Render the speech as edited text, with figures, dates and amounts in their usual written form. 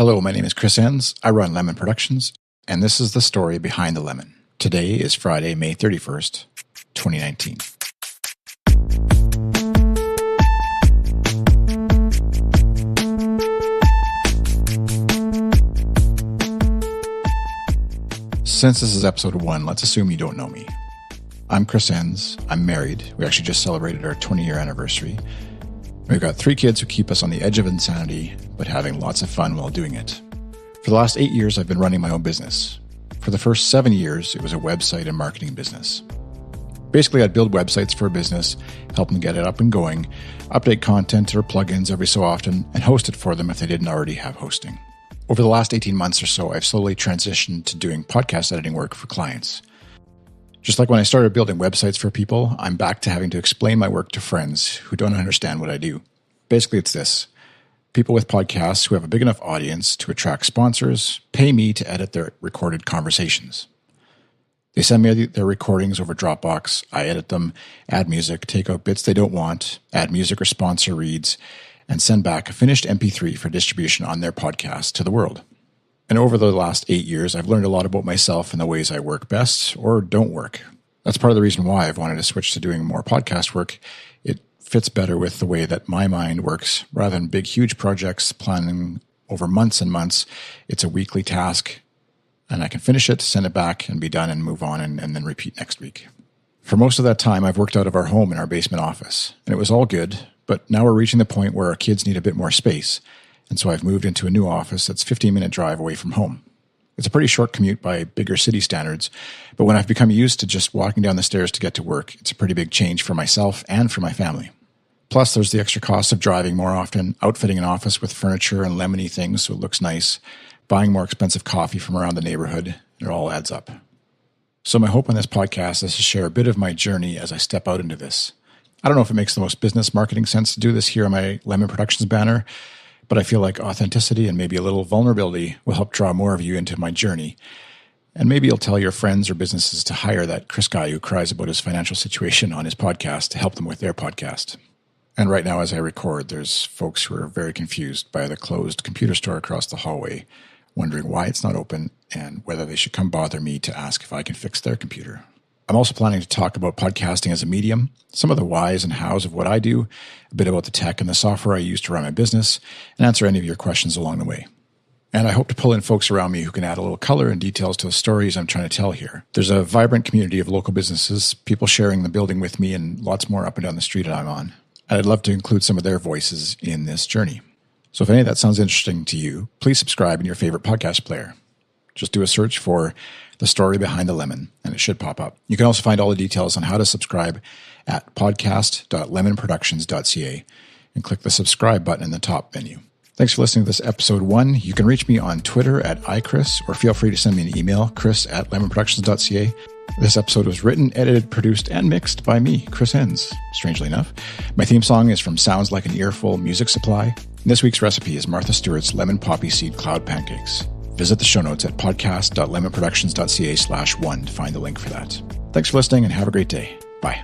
Hello, my name is Chris Enns. I run Lemon Productions, and this is the story behind the lemon. Today is Friday, May 31st, 2019. Since this is episode 1, let's assume you don't know me. I'm Chris Enns. I'm married. We actually just celebrated our 20-year anniversary. We've got 3 kids who keep us on the edge of insanity, but having lots of fun while doing it. For the last 8 years, I've been running my own business. For the first 7 years, it was a website and marketing business. Basically, I'd build websites for a business, help them get it up and going, update content or plugins every so often, and host it for them if they didn't already have hosting. Over the last 18 months or so, I've slowly transitioned to doing podcast editing work for clients. Just like when I started building websites for people, I'm back to having to explain my work to friends who don't understand what I do. Basically, it's this. People with podcasts who have a big enough audience to attract sponsors pay me to edit their recorded conversations. They send me their recordings over Dropbox. I edit them, add music, take out bits they don't want, add music or sponsor reads, and send back a finished MP3 for distribution on their podcast to the world. And over the last 8 years, I've learned a lot about myself and the ways I work best or don't work. That's part of the reason why I've wanted to switch to doing more podcast work. It fits better with the way that my mind works. Rather than big, huge projects planning over months and months, it's a weekly task, and I can finish it, send it back, and be done and move on and then repeat next week. For most of that time, I've worked out of our home in our basement office, and it was all good, but now we're reaching the point where our kids need a bit more space. And so I've moved into a new office that's a 15-minute drive away from home. It's a pretty short commute by bigger city standards, but when I've become used to just walking down the stairs to get to work, it's a pretty big change for myself and for my family. Plus, there's the extra cost of driving more often, outfitting an office with furniture and lemony things so it looks nice, buying more expensive coffee from around the neighborhood. It all adds up. So my hope on this podcast is to share a bit of my journey as I step out into this. I don't know if it makes the most business marketing sense to do this here on my Lemon Productions banner, but I feel like authenticity and maybe a little vulnerability will help draw more of you into my journey. And maybe you'll tell your friends or businesses to hire that Chris guy who cries about his financial situation on his podcast to help them with their podcast. And right now, as I record, there's folks who are very confused by the closed computer store across the hallway, wondering why it's not open and whether they should come bother me to ask if I can fix their computer. I'm also planning to talk about podcasting as a medium, some of the whys and hows of what I do, a bit about the tech and the software I use to run my business, and answer any of your questions along the way. And I hope to pull in folks around me who can add a little color and details to the stories I'm trying to tell here. There's a vibrant community of local businesses, people sharing the building with me, and lots more up and down the street that I'm on. And I'd love to include some of their voices in this journey. So if any of that sounds interesting to you, please subscribe in your favorite podcast player. Just do a search for The Story Behind the Lemon, and it should pop up. You can also find all the details on how to subscribe at podcast.lemonproductions.ca and click the subscribe button in the top menu. Thanks for listening to this episode 1. You can reach me on Twitter at iChris, or feel free to send me an email, chris@lemonproductions.ca. This episode was written, edited, produced, and mixed by me, Chris Enns, strangely enough. My theme song is from Sounds Like an Earful Music Supply. And this week's recipe is Martha Stewart's lemon poppy seed cloud pancakes. Visit the show notes at podcast.lemonproductions.ca/1 to find the link for that. Thanks for listening and have a great day. Bye.